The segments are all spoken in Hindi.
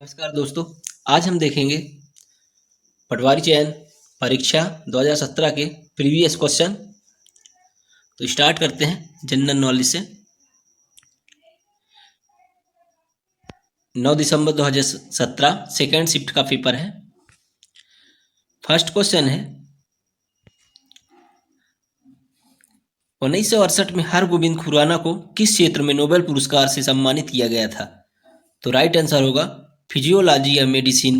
नमस्कार दोस्तों। आज हम देखेंगे पटवारी चयन परीक्षा 2017 के प्रीवियस क्वेश्चन। तो स्टार्ट करते हैं जनरल नॉलेज से। 9 दिसंबर 2017 सेकेंड शिफ्ट का पेपर है। फर्स्ट क्वेश्चन है, 1968 में हरगोविंद खुराना को किस क्षेत्र में नोबेल पुरस्कार से सम्मानित किया गया था? तो राइट आंसर होगा फिजियोलॉजी या मेडिसिन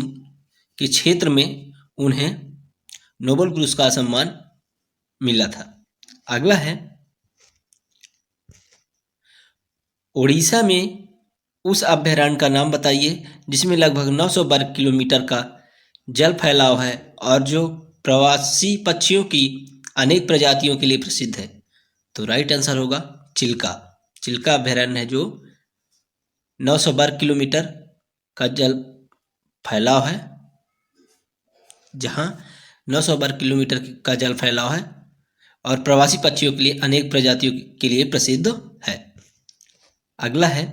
के क्षेत्र में उन्हें नोबेल पुरस्कार सम्मान मिला था। अगला है, उड़ीसा में उस अभयारण्य का नाम बताइए जिसमें लगभग 900 वर्ग किलोमीटर का जल फैलाव है और जो प्रवासी पक्षियों की अनेक प्रजातियों के लिए प्रसिद्ध है। तो राइट आंसर होगा चिल्का। चिल्का अभयारण्य है जो 900 वर्ग किलोमीटर का जल फैलाव है, जहां 900 वर्ग किलोमीटर का जल फैलाव है और प्रवासी पक्षियों के लिए अनेक प्रजातियों के लिए प्रसिद्ध है। अगला है,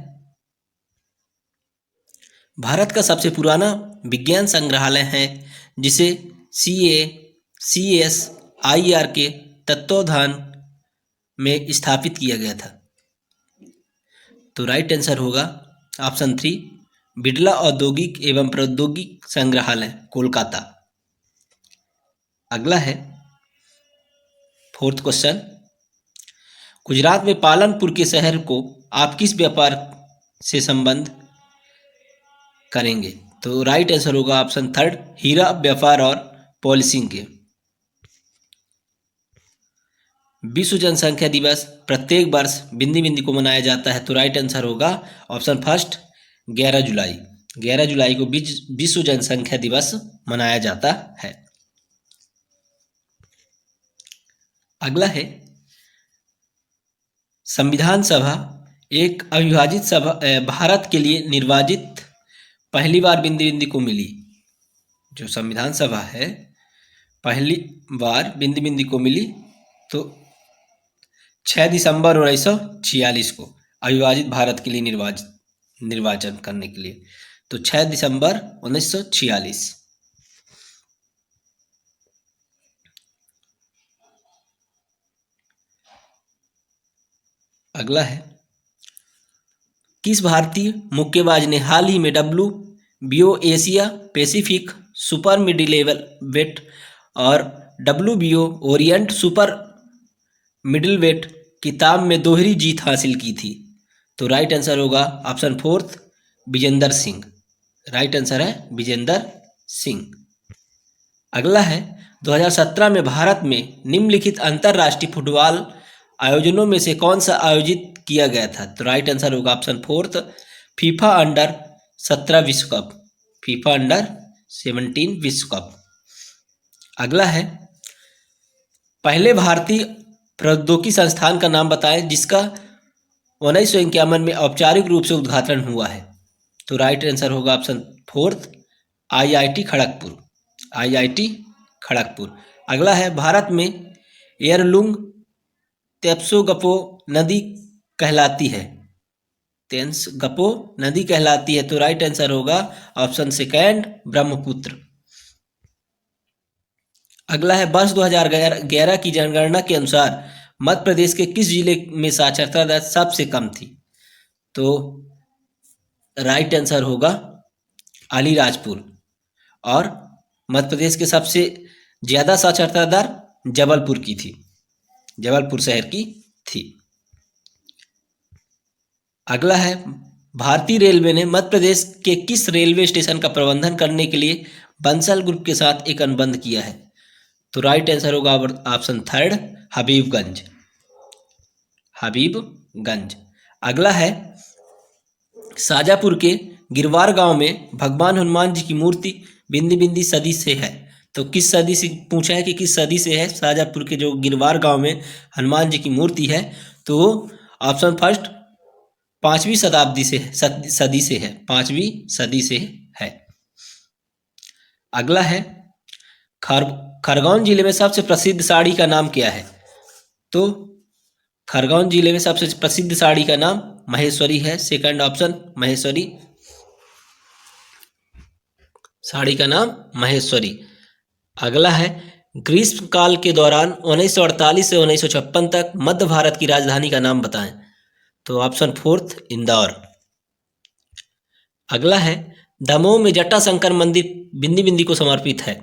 भारत का सबसे पुराना विज्ञान संग्रहालय है जिसे CSIR के तत्वावधान में स्थापित किया गया था। तो राइट आंसर होगा ऑप्शन 3, बिड़ला औद्योगिक एवं प्रौद्योगिक संग्रहालय, कोलकाता। अगला है, फोर्थ क्वेश्चन, गुजरात में पालनपुर के शहर को आप किस व्यापार से संबंध करेंगे? तो राइट आंसर होगा ऑप्शन 3, हीरा व्यापार और पॉलिसिंग के। विश्व जनसंख्या दिवस प्रत्येक वर्ष बिंदी बिंदी को मनाया जाता है। तो राइट आंसर होगा ऑप्शन फर्स्ट, 11 जुलाई। 11 जुलाई को विश्व जनसंख्या दिवस मनाया जाता है। अगला है, संविधान सभा एक अविभाजित सभा भारत के लिए निर्वाचित पहली बार बिंदी बिंदी को मिली। जो संविधान सभा है पहली बार बिंदी बिंदी को मिली तो 6 दिसंबर 1946 को अविभाजित भारत के लिए निर्वाचन करने के लिए। तो 6 दिसंबर 1946। अगला है, किस भारतीय मुक्केबाज ने हाल ही में WBO Asia Pacific super middle level weight और WBO Orient super middle weight खिताब में दोहरी जीत हासिल की थी? तो राइट आंसर होगा option 4, Vijender Singh. Right answer है विजेंदर सिंह। अगला है, 2017 में भारत में निम्नलिखित अंतरराष्ट्रीय फुटबॉल आयोजनों में से कौन सा आयोजित किया गया था? तो राइट आंसर होगा ऑप्शन 4, फीफा अंडर 17 विश्व कप, फीफा अंडर 17 विश्व कप। अगला है, पहले भारतीय प्रौद्योगिकी संस्थान का नाम बताएं जिसका 1951 में औपचारिक रूप से उद्घाटन हुआ है। तो राइट आंसर होगा option 4, IIT Kharagpur, IIT Kharagpur. अगला है, भारत में एयरलुंग तेप्सोगपो नदी कहलाती है, तेंसगपो नदी कहलाती है। तो राइट आंसर होगा ऑप्शन 2, ब्रह्मपुत्र। अगला है, वर्ष 2011 की जनगणना के अनुसार मध्य प्रदेश के किस जिले में साक्षरता दर सबसे कम थी? तो राइट आंसर होगा अलीराजपुर। और मध्य प्रदेश के सबसे ज़्यादा साक्षरता दर जबलपुर की थी, जबलपुर शहर की थी। अगला है, भारतीय रेलवे ने मध्य प्रदेश के किस रेलवे स्टेशन का प्रबंधन करने के लिए बंसल ग्रुप के साथ एक अनुबंध किया है? तो राइट आंसर होगा ऑप्शन 3, हबीबगंज, हबीबगंज। अगला है, शाजापुर के गिरवार गांव में भगवान हनुमान जी की मूर्ति बिंदी बिंदी सदी से है। तो किस सदी से पूछा है कि किस सदी से है शाजापुर के जो गिरवार गांव में हनुमान जी की मूर्ति है? तो ऑप्शन फर्स्ट, 5वीं शताब्दी से है, सदी से है, 5वीं सदी से है। अगला है, खरगोन जिले में सबसे प्रसिद्ध साड़ी का नाम क्या है? तो खरगोन जिले में सबसे प्रसिद्ध साड़ी का नाम महेश्वरी है, सेकंड ऑप्शन महेश्वरी। साड़ी का नाम महेश्वरी। अगला है, ग्रीष्म काल के दौरान 1948 से 1956 तक मध्य भारत की राजधानी का नाम बताएं। तो ऑप्शन फोर्थ इंदौर। अगला है, दमोह में जटा शंकर मंदिर बिंदी बिंदी को समर्पित है।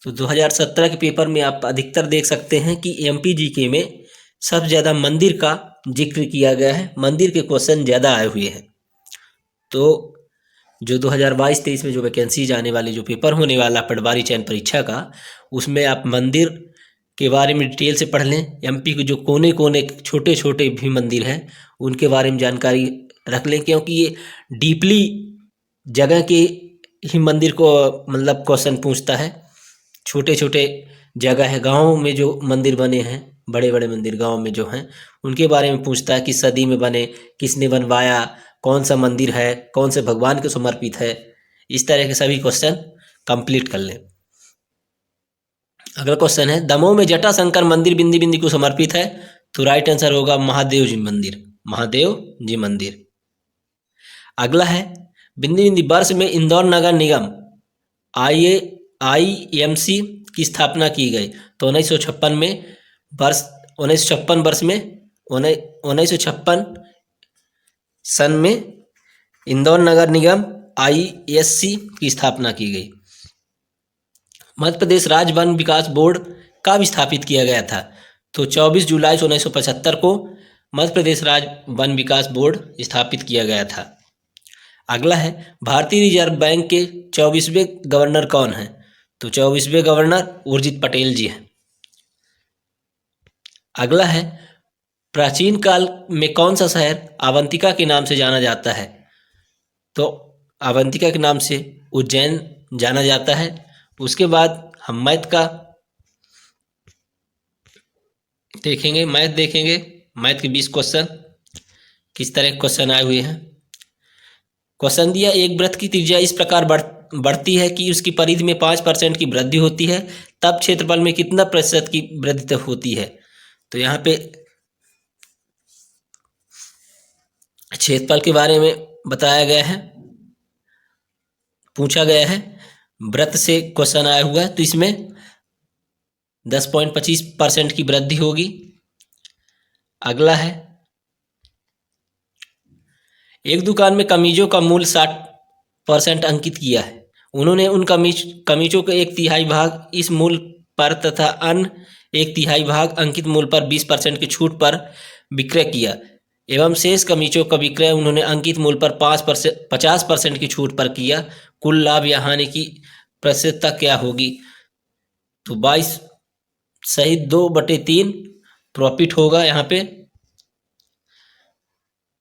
तो 2017 के पेपर में आप अधिकतर देख सकते हैं कि एमपी जीके में सबसे ज़्यादा मंदिर का जिक्र किया गया है, मंदिर के क्वेश्चन ज़्यादा आए हुए हैं। तो जो 2022-23 में जो वैकेंसीज आने वाली, जो पेपर होने वाला पटवारी चयन परीक्षा का, उसमें आप मंदिर के बारे में डिटेल से पढ़ लें। एमपी के जो कोने कोने छोटे छोटे भी मंदिर हैं उनके बारे में जानकारी रख लें, क्योंकि ये डीपली जगह के ही मंदिर को मतलब क्वेश्चन पूछता है। छोटे छोटे जगह है, गाँव में जो मंदिर बने हैं, बड़े बड़े मंदिर गांव में जो हैं, उनके बारे में पूछता है, किस सदी में बने, किसने बनवाया, कौन सा मंदिर है, कौन से भगवान को समर्पित है। इस तरह के सभी क्वेश्चन कंप्लीट कर लें। अगला क्वेश्चन है, दमोह में जटा शंकर मंदिर बिंदी बिंदी को समर्पित है। तो राइट आंसर होगा महादेव जी मंदिर, महादेव जी मंदिर। अगला है, बिंदी बिंदी वर्ष में इंदौर नगर निगम IAMC की स्थापना की गई। तो 1956 में, वर्ष 1956 वर्ष में 1956 सन में इंदौर नगर निगम ISC की स्थापना की गई। मध्य प्रदेश राज्य वन विकास बोर्ड कब स्थापित किया गया था। तो 24 जुलाई 1975 को मध्य प्रदेश राज्य वन विकास बोर्ड स्थापित किया गया था। अगला है, भारतीय रिजर्व बैंक के 24वें गवर्नर कौन हैं। तो 24वें गवर्नर उर्जित पटेल जी हैं। अगला है, प्राचीन काल में कौन सा शहर अवंतिका के नाम से जाना जाता है। तो अवंतिका के नाम से उज्जैन जाना जाता है। उसके बाद हम मैथ का देखेंगे, मैथ के 20 क्वेश्चन किस तरह के क्वेश्चन आए हुए हैं। क्वेश्चन दिया, एक वृत्त की त्रिज्या इस प्रकार बढ़ती है कि उसकी परिधि में 5% की वृद्धि होती है, तब क्षेत्रफल में कितना प्रतिशत की वृद्धि होती है। तो यहाँ पे क्षेत्रफल के बारे में बताया गया है, पूछा गया है, वृत्त से क्वेश्चन आया हुआ है, तो इसमें 10.25% की वृद्धि होगी। अगला है, एक दुकान में कमीजों का मूल्य 60% अंकित किया है। उन्होंने उन कमीजों का 1/3 भाग इस मूल्य पर तथा अन्य 1/3 भाग अंकित मूल्य पर 20% की छूट पर विक्रय किया एवं शेष कमीजों का विक्रय उन्होंने अंकित मूल्य पर 50% की छूट पर किया। कुल लाभ या हानि की प्रतिशतता क्या होगी। तो 22 सही 2/3 प्रॉफिट होगा। यहाँ पे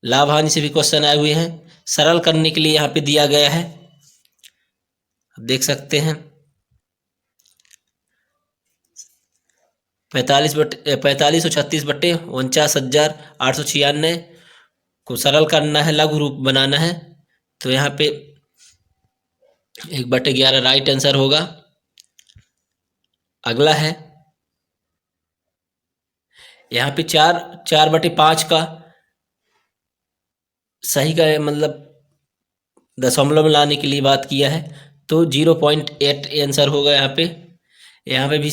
लाभ हानि से भी क्वेश्चन आए हुए हैं, सरल करने के लिए यहाँ पे दिया गया है, आप देख सकते हैं। 4536/49,896 को सरल करना है, लघु रूप बनाना है। तो यहाँ पे 1/11 राइट आंसर होगा। अगला है, यहाँ पे 4/5 का सही का मतलब दशमलव में लाने के लिए बात किया है, तो 0.8 आंसर होगा। यहाँ पे भी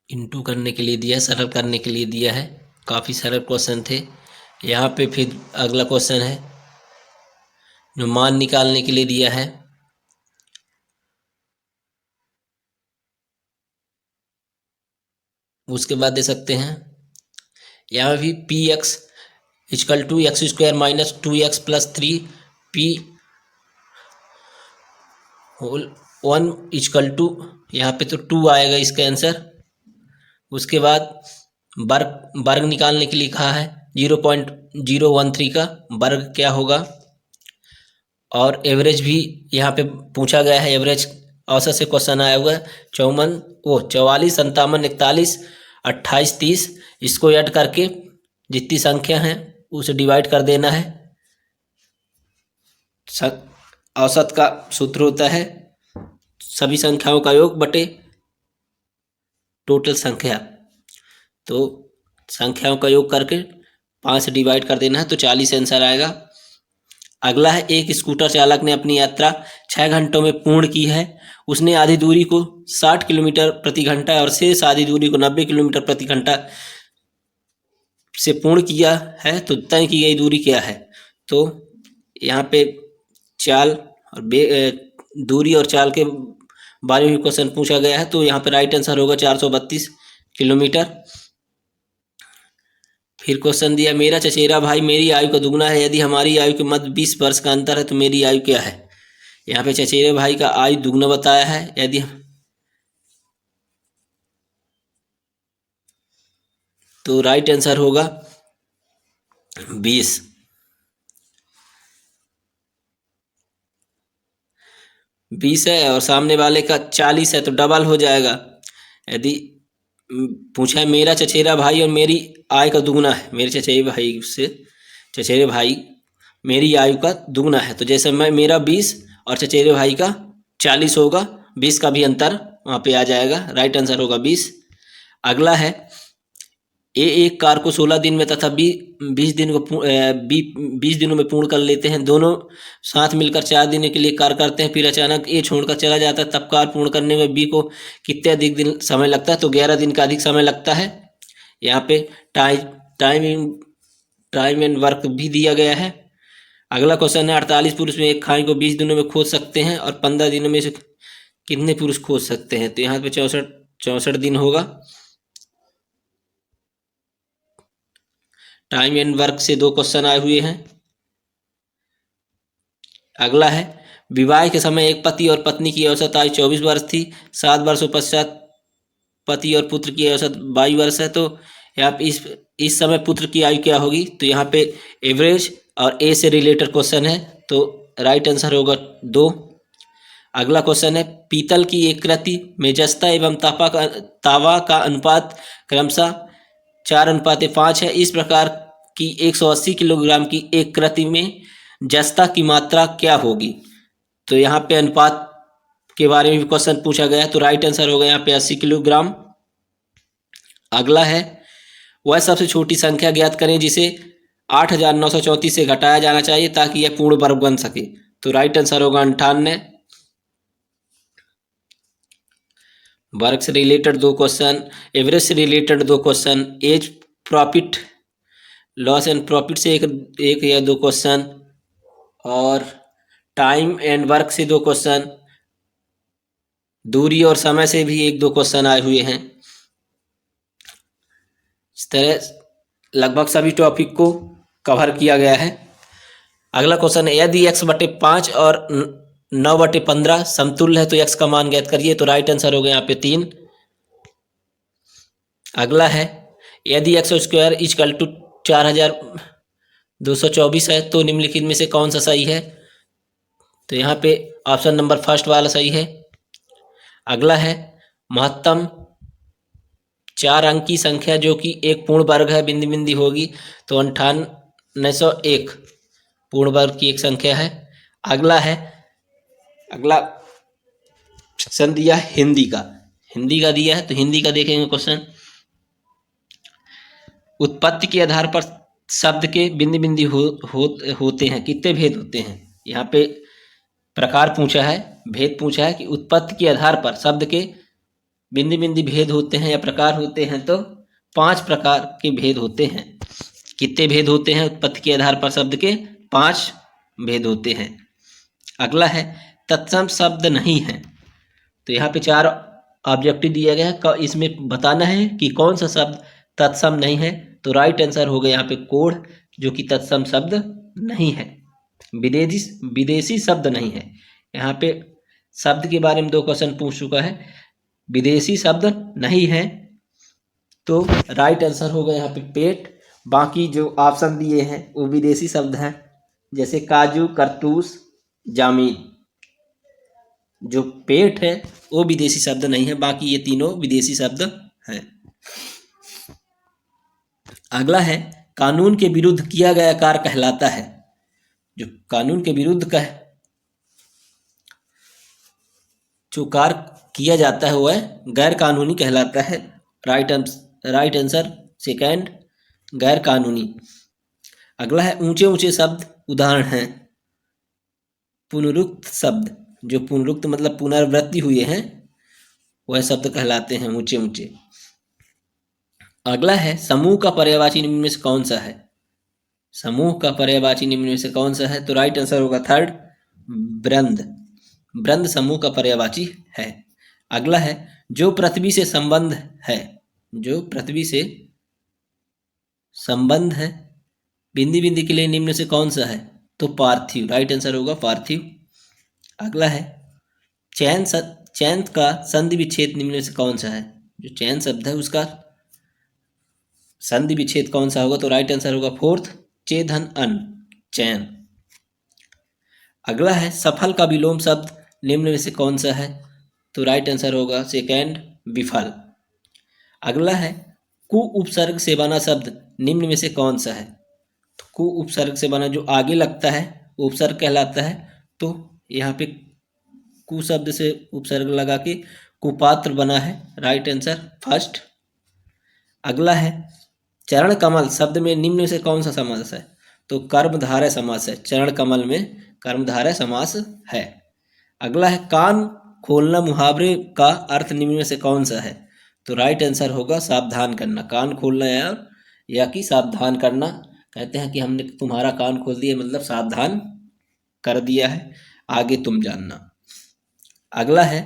इंटू करने के लिए दिया है, सरल करने के लिए दिया है, काफ़ी सरल क्वेश्चन थे। यहाँ पे फिर अगला क्वेश्चन है जो मान निकालने के लिए दिया है। उसके बाद दे सकते हैं, यहाँ भी px = x² - 2x + 3p whole 1 = यहाँ पे तो 2 आएगा इसका आंसर। उसके बाद वर्ग निकालने के लिए कहा है, 0.013 का वर्ग क्या होगा। और एवरेज भी यहाँ पे पूछा गया है, एवरेज औसत से क्वेश्चन आया हुआ है। 44, 57, 41, 28, 30 इसको ऐड करके जितनी संख्या हैं उसे डिवाइड कर देना है। औसत का सूत्र होता है सभी संख्याओं का योग बटे टोटल संख्या। तो संख्याओं का योग करके 5 से डिवाइड कर देना है तो 40 आंसर आएगा। अगला है, एक स्कूटर चालक ने अपनी यात्रा 6 घंटों में पूर्ण की है। उसने आधी दूरी को 60 किलोमीटर प्रति घंटा और शेष आधी दूरी को 90 किलोमीटर प्रति घंटा से पूर्ण किया है, तो तय की गई दूरी क्या है? तो यहाँ पे चाल और दूरी और चाल के बारे में क्वेश्चन पूछा गया है, तो यहाँ पे राइट आंसर होगा 432 किलोमीटर। फिर क्वेश्चन दिया, मेरा चचेरा भाई मेरी आयु का दुगना है, यदि हमारी आयु के मध्य 20 वर्ष का अंतर है तो मेरी आयु क्या है? यहाँ पे चचेरे भाई का आयु दुगना बताया है, यदि तो राइट आंसर होगा 20। 20 है और सामने वाले का 40 है तो डबल हो जाएगा। यदि पूछा है मेरा चचेरा भाई और मेरी आय का दुगना है, मेरे चचेरे भाई से चचेरे भाई मेरी आयु का दुगना है, तो जैसे मैं मेरा 20 और चचेरे भाई का 40 होगा, 20 का भी अंतर वहाँ पे आ जाएगा, राइट आंसर होगा 20। अगला है, एक कार को 16 दिन में तथा 20 दिनों में पूर्ण कर लेते हैं। दोनों साथ मिलकर 4 दिन के लिए कार करते हैं, फिर अचानक ए छोड़कर चला जाता है, तब कार पूर्ण करने में बी को कितने अधिक दिन समय लगता है? तो 11 दिन का अधिक समय लगता है। यहाँ पे टाइम एंड वर्क भी दिया गया है। अगला क्वेश्चन है, 48 पुरुष में एक खाई को 20 दिनों में खोज सकते हैं और 15 दिनों में से कितने पुरुष खोज सकते हैं? तो यहाँ पे 64 दिन होगा। टाइम एंड वर्क से 2 क्वेश्चन आए हुए हैं। अगला है, विवाह के समय एक पति और पत्नी की औसत आयु 24 वर्ष थी, 7 वर्षों पश्चात पति और पुत्र की औसत 22 वर्ष है, तो यहाँ पे इस समय पुत्र की आयु क्या होगी? तो यहाँ पे एवरेज और ए से रिलेटेड क्वेश्चन है, तो राइट आंसर होगा 2। अगला क्वेश्चन है, पीतल की एक कृति में जस्ता एवं तावा का अनुपात क्रमशः 4:5 है। इस प्रकार की 180 किलोग्राम की एक कृति में जस्ता की मात्रा क्या होगी? तो यहाँ पे अनुपात के बारे में भी क्वेश्चन पूछा गया है, तो राइट आंसर होगा यहाँ पे 80 किलोग्राम। अगला है, वह सबसे छोटी संख्या ज्ञात करें जिसे 8,934 से घटाया जाना चाहिए ताकि यह पूर्ण वर्ग बन सके। तो राइट आंसर होगा 98। वर्क से रिलेटेड 2 क्वेश्चन, एवरेज से related 2 question, as profit loss and profit से एक या 2 क्वेश्चन, और टाइम एंड वर्क से 2 क्वेश्चन, दूरी और समय से भी 1-2 क्वेश्चन आए हुए हैं। इस तरह लगभग सभी टॉपिक को कवर किया गया है। अगला क्वेश्चन है, यदि x/5 और 9/15 समतुल्य है तो x का मान ज्ञात करिए। तो राइट आंसर हो गया यहाँ पे 3। अगला है, यदि x² = 4224 है तो निम्नलिखित में से कौन सा सही है? तो यहाँ पे ऑप्शन नंबर फर्स्ट वाला सही है। अगला है, महत्तम 4 अंक की संख्या जो कि एक पूर्ण वर्ग है, बिंदी बिंदी होगी, तो 9801 पूर्ण वर्ग की एक संख्या है। अगला सेक्शन दिया हिंदी का दिया है, तो हिंदी का देखेंगे क्वेश्चन। उत्पत्ति के आधार पर शब्द के बिंदी बिंदी होते हैं, कितने भेद होते हैं? यहाँ पे प्रकार पूछा है, भेद पूछा है कि उत्पत्ति के आधार पर शब्द के बिंदी बिंदी भेद होते हैं या प्रकार होते हैं, तो 5 प्रकार के भेद होते हैं। कितने भेद होते हैं उत्पत्ति के आधार पर शब्द के? 5 भेद होते हैं। अगला है, तत्सम शब्द नहीं है, तो यहाँ पे 4 ऑब्जेक्टिव दिया गया है, इसमें बताना है कि कौन सा शब्द तत्सम नहीं है। तो राइट आंसर हो गया यहाँ पे कोढ़, जो कि तत्सम शब्द नहीं है। विदेशी शब्द नहीं है। यहाँ पे शब्द के बारे में 2 क्वेश्चन पूछ चुका है, विदेशी शब्द नहीं है, तो राइट आंसर होगा यहाँ पे पेट। बाकी जो ऑप्शन दिए हैं वो विदेशी शब्द हैं, जैसे काजू, करतूस, जामीन। जो पेट है वो विदेशी शब्द नहीं है, बाकी ये तीनों विदेशी शब्द हैं। अगला है, कानून के विरुद्ध किया गया कार्य कहलाता है। जो कानून के विरुद्ध जो कार्य किया जाता है वह गैर कानूनी कहलाता है। राइट आंसर सेकंड, गैर कानूनी। अगला है ऊंचे ऊंचे शब्द उदाहरण हैं पुनरुक्त शब्द, जो पुनरुक्त मतलब पुनरावृत्ति हुए हैं वह शब्द कहलाते हैं ऊंचे ऊंचे। अगला है समूह का पर्यायवाची निम्न में से कौन सा है? समूह का पर्यायवाची निम्न में से कौन सा है? तो राइट आंसर होगा थर्ड, वृंद। वृंद समूह का पर्यायवाची है। अगला है जो पृथ्वी से संबंध है, जो पृथ्वी से संबंध है बिंदी बिंदी के लिए निम्न से कौन सा है? तो पार्थिव, राइट आंसर होगा पार्थिव। अगला है चैन का संधि विच्छेद निम्न में से कौन सा है? जो चैन शब्द है उसका संधि विच्छेद कौन सा होगा? तो राइट आंसर होगा फोर्थ, चेधन अन, चैन। अगला है सफल का विलोम शब्द निम्न में से कौन सा है? तो राइट आंसर होगा सेकेंड, विफल। अगला है कु उपसर्ग से बना शब्द निम्न में से कौन सा है? तो कु उपसर्ग से बना जो आगे लगता है उपसर्ग कहलाता है। तो यहाँ पे कु शब्द से उपसर्ग लगा के कुपात्र बना है, राइट आंसर फर्स्ट। अगला है चरण कमल शब्द में निम्न में से कौन सा समास है? तो कर्मधारय समास है, चरण कमल में कर्मधारय समास है। अगला है कान खोलना मुहावरे का अर्थ निम्न में से कौन सा है? तो राइट आंसर होगा सावधान करना, कान खोलना या कि सावधान करना। कहते हैं कि हमने तुम्हारा कान खोल दिया मतलब सावधान कर दिया है, आगे तुम जानना। अगला है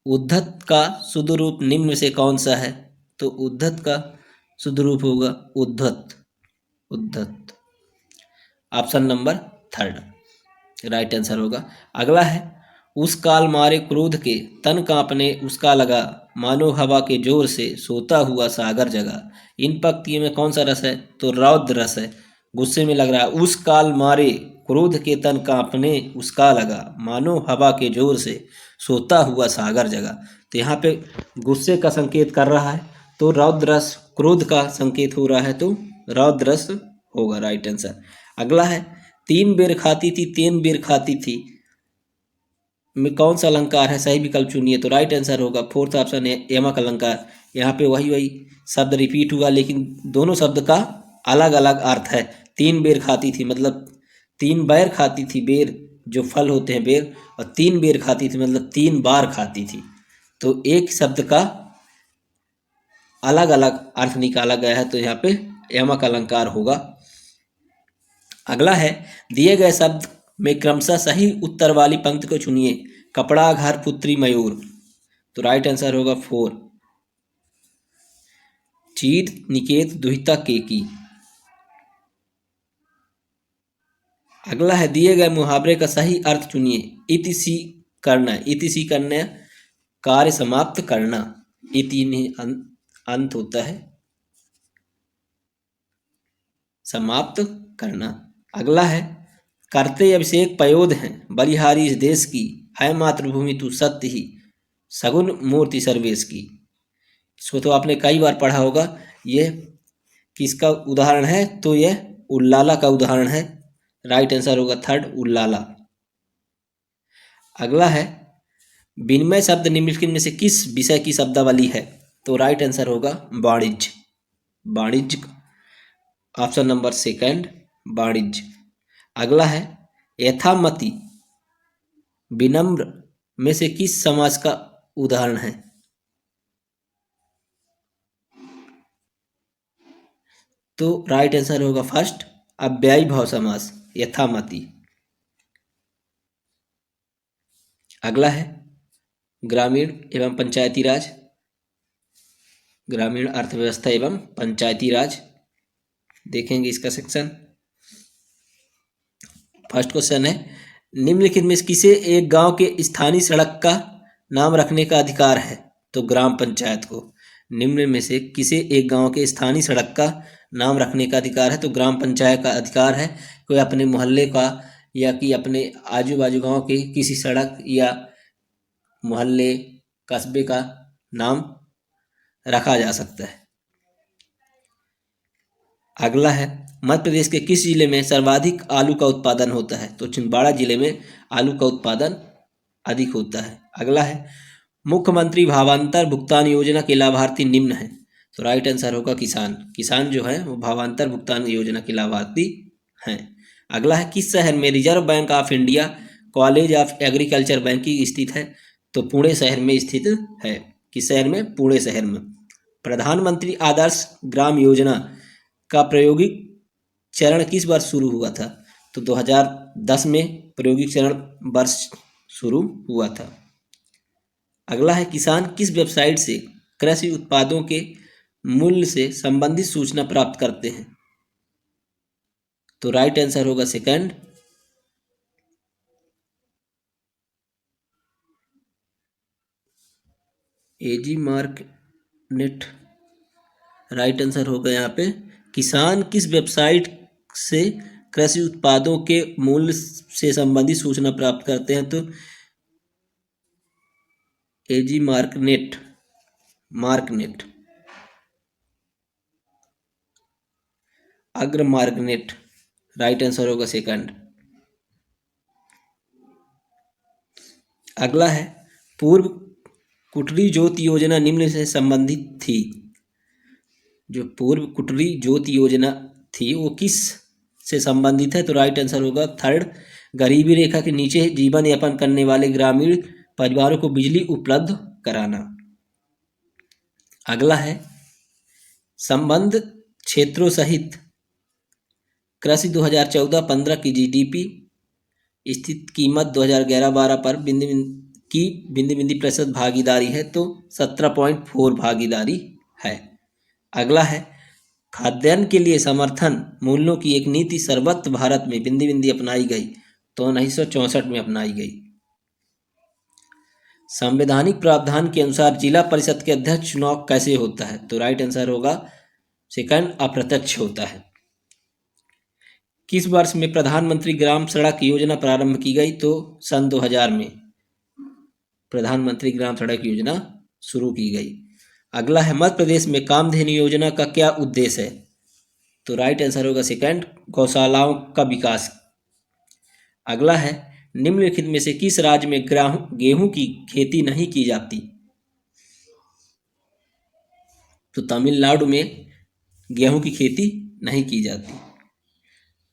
उद्धत का शुद्ध रूप निम्न में से कौन सा है? तो उद्धत का शुद्ध रूप होगा उद्धत, उद्धत। Option number third right answer होगा। अगला है उस काल मारे क्रोध के तन कांपने उसका लगा मानो हवा के जोर से सोता हुआ सागर जगा। इन पंक्तियों में कौन सा रस है? तो रौद्र रस है, गुस्से में लग रहा है। उस काल मारे क्रोध के तन कांपने उसका लगा मानो हवा के जोर से सोता हुआ सागर जगा। तो यहाँ पे गुस्से का संकेत कर रहा है, तो रौद्र रस क्रोध का संकेत हो रहा है, तो रौद्र रस होगा राइट आंसर। अगला है तीन बेर खाती थी तीन बेर खाती थी में कौन सा अलंकार है? सही विकल्प चुनिए। तो राइट आंसर होगा फोर्थ ऑप्शन है यमक अलंकार। यहाँ पे वही शब्द रिपीट हुआ लेकिन दोनों शब्द का अलग अलग अर्थ है। तीन बेर खाती थी मतलब तीन बैर खाती थी, बेर जो फल होते हैं बेर, और तीन बेर खाती थी मतलब तीन बार खाती थी। तो एक शब्द का अलग अलग अर्थ निकाला गया है, तो यहाँ पे यमक अलंकार होगा। अगला है दिए गए शब्द में क्रमशः सही उत्तर वाली पंक्ति को चुनिए। कपड़ा घर पुत्री मयूर। तो राइट आंसर होगा फोर, चीर निकेत दुहिता केकी। अगला है दिए गए मुहावरे का सही अर्थ चुनिए। इति सी करना, इति सी करना कार्य समाप्त करना, इति नहीं अंत होता है, समाप्त करना। अगला है करते अभिषेक पयोध हैं बलिहारी इस देश की है मातृभूमि तू सत्य ही सगुन मूर्ति सर्वेश की। इसको तो आपने कई बार पढ़ा होगा। यह किसका उदाहरण है? तो यह उल्लाला का उदाहरण है, राइट आंसर होगा थर्ड, उल्लाला। अगला है विनिमय शब्द निम्नलिखित में से किस विषय की शब्दावली है? तो राइट आंसर होगा वाणिज्य, वाणिज्य ऑप्शन नंबर सेकंड, वाणिज्य। अगला है यथामति विनम्र में से किस समास का उदाहरण है? तो राइट आंसर होगा फर्स्ट, अव्ययी भाव समास, यथामति। अगला है ग्रामीण एवं पंचायती राज, ग्रामीण अर्थव्यवस्था एवं पंचायती राज। देखेंगे इसका सेक्शन। फर्स्ट क्वेश्चन है निम्नलिखित में किसे एक गांव के स्थानीय सड़क का नाम रखने का अधिकार है? तो ग्राम पंचायत को। निम्न में से किसे एक गांव के स्थानीय सड़क का नाम रखने का अधिकार है? तो ग्राम पंचायत का अधिकार है। कोई अपने मोहल्ले का या कि अपने आजू बाजू गांव के किसी सड़क या मोहल्ले कस्बे का नाम रखा जा सकता है। अगला है मध्य प्रदेश के किस जिले में सर्वाधिक आलू का उत्पादन होता है? तो छिंदवाड़ा जिले में आलू का उत्पादन अधिक होता है। अगला है मुख्यमंत्री भावांतर भुगतान योजना के लाभार्थी निम्न हैं। तो राइट आंसर होगा किसान। किसान जो है वो भावांतर भुगतान योजना के लाभार्थी हैं। अगला है किस शहर में reserve bank of India college of agriculture banking स्थित है? तो पुणे शहर में स्थित है। किस शहर में? पुणे शहर में। प्रधानमंत्री आदर्श ग्राम योजना का प्रायोगिक चरण किस वर्ष शुरू हुआ था? तो 2010 में प्रायोगिक चरण वर्ष शुरू हुआ था। अगला है किसान किस वेबसाइट से कृषि उत्पादों के मूल्य से संबंधित सूचना प्राप्त करते हैं? तो राइट आंसर होगा सेकंड, एजी मार्क नेट। राइट आंसर होगा यहाँ पे किसान किस वेबसाइट से कृषि उत्पादों के मूल्य से संबंधित सूचना प्राप्त करते हैं? तो एजी मार्कनेट, मार्कनेट, अग्र मार्कनेट। राइट आंसर होगा सेकंड। अगला है पूर्व कुटीर ज्योति योजना निम्न से संबंधित थी। जो पूर्व कुटीर ज्योति योजना थी वो किस से संबंधित है? तो राइट आंसर होगा थर्ड, गरीबी रेखा के नीचे जीवन यापन करने वाले ग्रामीण परिवारों को बिजली उपलब्ध कराना। अगला है संबंध क्षेत्रों सहित कृषि 2014-15 की जीडीपी स्थित कीमत 2011-12 पर बिंदी बिंदी प्रतिशत भागीदारी है। तो 17.4 भागीदारी है। अगला है खाद्यान्न के लिए समर्थन मूल्यों की एक नीति सर्वत्र भारत में बिंदी बिंदी अपनाई गई। तो 1964 में अपनाई गई। संवैधानिक प्रावधान के अनुसार जिला परिषद के अध्यक्ष चुनाव कैसे होता है? तो राइट आंसर होगा सेकंड, अप्रत्यक्ष होता है। किस वर्ष में प्रधानमंत्री ग्राम सड़क योजना प्रारंभ की गई? तो सन 2000 में प्रधानमंत्री ग्राम सड़क योजना शुरू की गई। अगला है मध्य प्रदेश में कामधेनु योजना का क्या उद्देश्य है? तो राइट आंसर होगा सेकंड, गौशालाओं का विकास। अगला है निम्नलिखित में से किस राज्य में गेहूं की खेती नहीं की जाती? तो तमिलनाडु में गेहूं की खेती नहीं की जाती।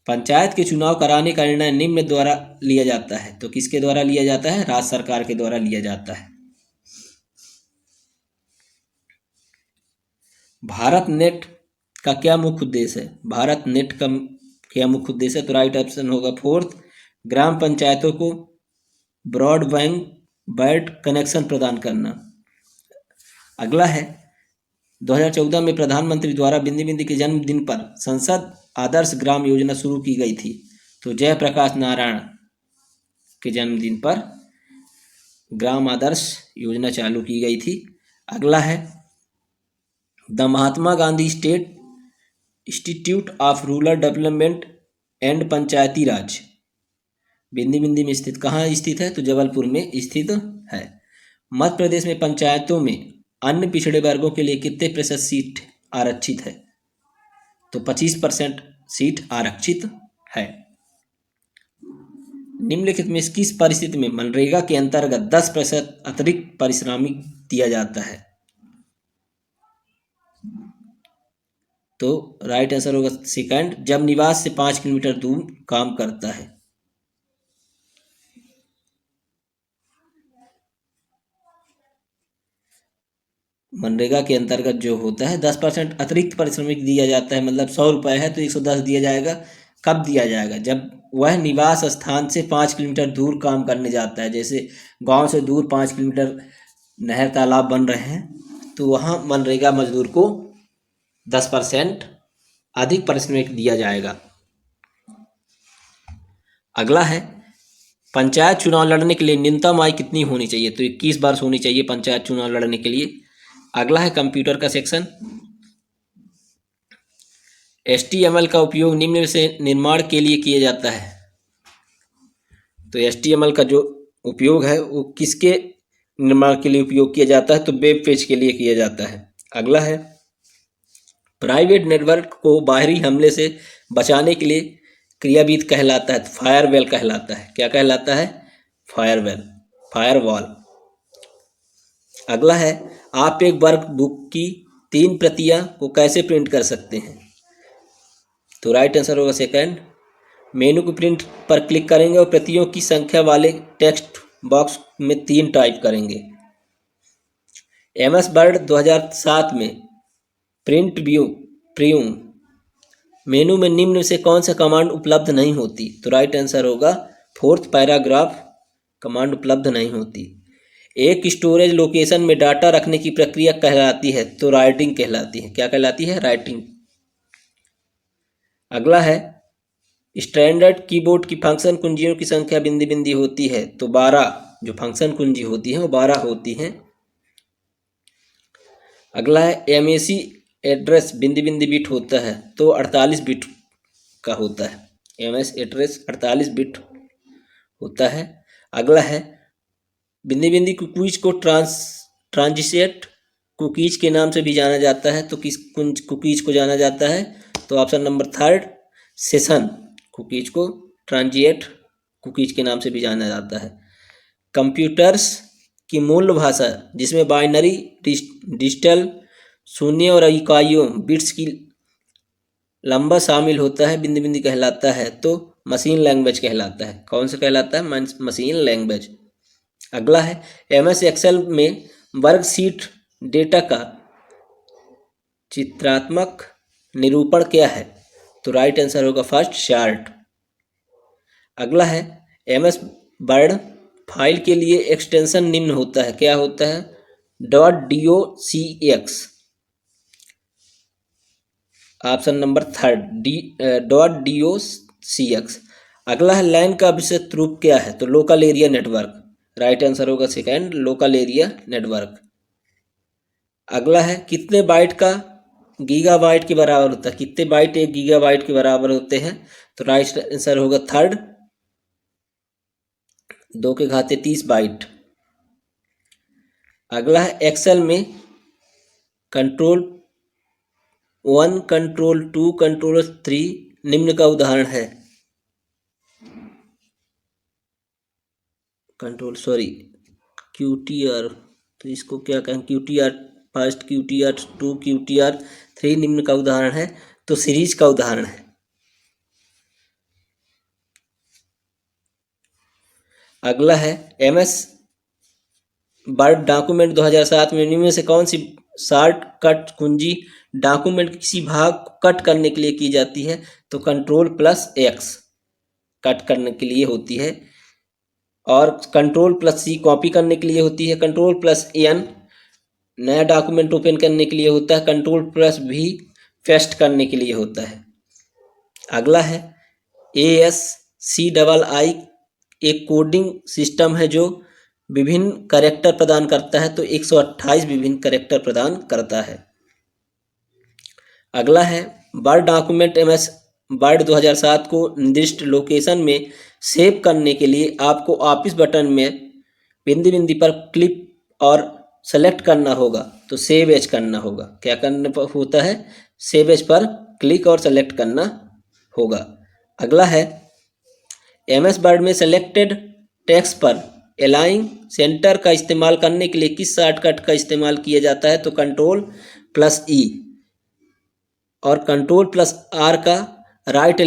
पंचायत के चुनाव कराने का निर्णय निम्न द्वारा लिया जाता है। तो किसके द्वारा लिया जाता है? राज्य सरकार के द्वारा लिया जाता है। भारत नेट का क्या मुख्य उद्देश्य है? भारत नेट का क्या मुख्य उद्देश्य है? तो राइट ऑप्शन होगा फोर्थ, ग्राम पंचायतों को ब्रॉडबैंड कनेक्शन प्रदान करना। अगला है 2014 में प्रधानमंत्री द्वारा बिंदी बिंदी के जन्मदिन पर संसद आदर्श ग्राम योजना शुरू की गई थी। तो जयप्रकाश नारायण के जन्मदिन पर ग्राम आदर्श योजना चालू की गई थी। अगला है the Mahatma Gandhi state institute of rural development and Panchayati Raj बिंदी बिंदी में स्थित कहाँ स्थित है? तो जबलपुर में स्थित है। मध्य प्रदेश में पंचायतों में अन्य पिछड़े वर्गों के लिए कितने प्रतिशत सीट आरक्षित है? तो 25% सीट आरक्षित है। निम्नलिखित में किस परिस्थिति में मनरेगा के अंतर्गत 10% अतिरिक्त पारिश्रमिक दिया जाता है? तो राइट आंसर होगा सेकंड, जब निवास से 5 किलोमीटर दूर काम करता है। मनरेगा के अंतर्गत जो होता है 10% अतिरिक्त पारिश्रमिक दिया जाता है। मतलब 100 रुपये है तो 110 दिया जाएगा। कब दिया जाएगा? जब वह निवास स्थान से 5 किलोमीटर दूर काम करने जाता है। जैसे गांव से दूर 5 किलोमीटर नहर तालाब बन रहे हैं तो वहाँ मनरेगा मजदूर को 10% अधिक पारिश्रमिक दिया जाएगा। अगला है पंचायत चुनाव लड़ने के लिए न्यूनतम आयु कितनी होनी चाहिए? तो 21 वर्ष होनी चाहिए पंचायत चुनाव लड़ने के लिए। अगला है कंप्यूटर का सेक्शन। HTML का उपयोग निम्न से निर्माण के लिए किया जाता है। तो HTML का जो उपयोग है वो किसके निर्माण के लिए उपयोग किया जाता है? तो वेब पेज के लिए किया जाता है। अगला है प्राइवेट नेटवर्क को बाहरी हमले से बचाने के लिए क्रियाविधि कहलाता है। फायरवॉल कहलाता है। क्या कहलाता है? फायरवॉल। अगला है आप एक वर्क बुक की 3 प्रतियां को कैसे प्रिंट कर सकते हैं? तो राइट आंसर होगा सेकंड, मेनू को प्रिंट पर क्लिक करेंगे और प्रतियों की संख्या वाले टेक्स्ट बॉक्स में 3 टाइप करेंगे। MS वर्ड 2007 में प्रिंट व्यू प्रिव्यू मेनू में निम्न से कौन सा कमांड उपलब्ध नहीं होती? तो राइट आंसर होगा 4th पैराग्राफ कमांड उपलब्ध नहीं होती। एक स्टोरेज लोकेशन में डाटा रखने की प्रक्रिया कहलाती है? तो राइटिंग कहलाती है। क्या कहलाती है? राइटिंग। अगला है स्टैंडर्ड कीबोर्ड की फंक्शन कुंजियों की संख्या बिंदी बिंदी होती है? तो 12 जो फंक्शन कुंजी होती है वो 12 होती हैं। अगला है MAC एड्रेस बिंदी बिंदी बिट होता है? तो 48 बिट का होता है। MS एड्रेस 48 बिट होता है। अगला है बिंदी बिंदी कुकीज को ट्रांजिशेट कुकीज के नाम से भी जाना जाता है? तो किस कुकीज को जाना जाता है? तो ऑप्शन नंबर 3 सेशन कुकीज को ट्रांजिएट कुकीज के नाम से भी जाना जाता है। कंप्यूटर्स की मूल भाषा जिसमें बाइनरी डिजिटल शून्य और इकाइयों बिट्स की लंबा शामिल होता है बिंदी बिंदी कहलाता है? तो मशीन लैंग्वेज कहलाता है। कौन सा कहलाता है? Machine language. अगला है MS एक्सेल में वर्कशीट डेटा का चित्रात्मक निरूपण क्या है? तो राइट आंसर होगा फर्स्ट चार्ट। अगला है MS वर्ड फाइल के लिए एक्सटेंशन निम्न होता है? क्या होता है? .docx option number 3 .docx। अगला है लैन का विस्तृत रूप क्या है? तो local area network. Right answer होगा सेकंड लोकल एरिया नेटवर्क। अगला है कितने बाइट का गीगाबाइट के बराबर होता है? कितने बाइट 1 गीगाबाइट के बराबर होते हैं? तो राइट आंसर होगा 3 2 के घाते 30 बाइट। अगला है एक्सेल में कंट्रोल 1 कंट्रोल 2 कंट्रोल 3 निम्न का उदाहरण है? QTR, तो इसको क्या कहें? QTR फर्स्ट, QTR 2, QTR 3 निम्न का उदाहरण है? तो सीरीज का उदाहरण है। अगला है MS वर्ड डॉक्यूमेंट 2007 में निम्न से कौन सी शॉर्टकट कुंजी डॉक्यूमेंट के किसी भाग को कट करने के लिए की जाती है? तो Ctrl+X कट करने के लिए होती है और Ctrl+C कॉपी करने के लिए होती है। Ctrl+N नया डॉक्यूमेंट ओपन करने के लिए होता है। Ctrl+V पेस्ट करने के लिए होता है। अगला है ASCII एक कोडिंग सिस्टम है जो विभिन्न कैरेक्टर प्रदान करता है? तो 128 विभिन्न कैरेक्टर प्रदान करता है। अगला है वर्ड डॉक्यूमेंट MS वर्ड 2007 को निर्दिष्ट लोकेशन में सेव करने के लिए आपको ऑफिस बटन में बिंदी बिंदी पर क्लिक और सेलेक्ट करना होगा? तो सेव एज करना होगा। क्या करना होता है? सेव एज पर क्लिक और सेलेक्ट करना होगा। अगला है MS वर्ड में सेलेक्टेड टेक्स्ट पर अलाइन सेंटर का इस्तेमाल करने के लिए किस शॉर्टकट का इस्तेमाल किया जाता है? तो Ctrl+E और Ctrl+R का राइट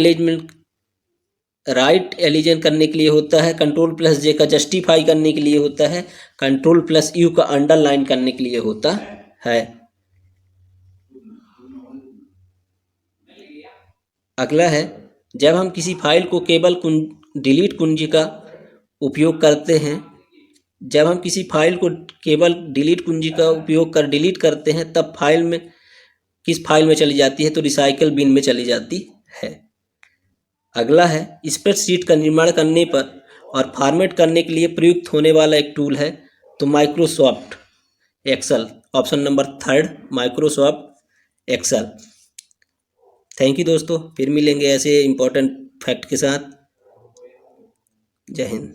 एलिजन करने के लिए होता है। Ctrl+J का जस्टिफाई करने के लिए होता है। Ctrl+U का अंडरलाइन करने के लिए होता है। अगला है जब हम किसी फाइल को केवल डिलीट कुंजी का उपयोग करते हैं जब हम किसी फाइल को केवल डिलीट कुंजी का उपयोग कर डिलीट करते हैं तब फाइल में किस फाइल में चली जाती है? तो रिसाइकल बिन में चली जाती है। अगला है स्प्रेडशीट का निर्माण करने पर और फॉर्मेट करने के लिए प्रयुक्त होने वाला एक टूल है? तो Microsoft Excel. Option number 3 Microsoft Excel. Thank you दोस्तों, फिर मिलेंगे ऐसे इंपॉर्टेंट फैक्ट के साथ। जय हिंद।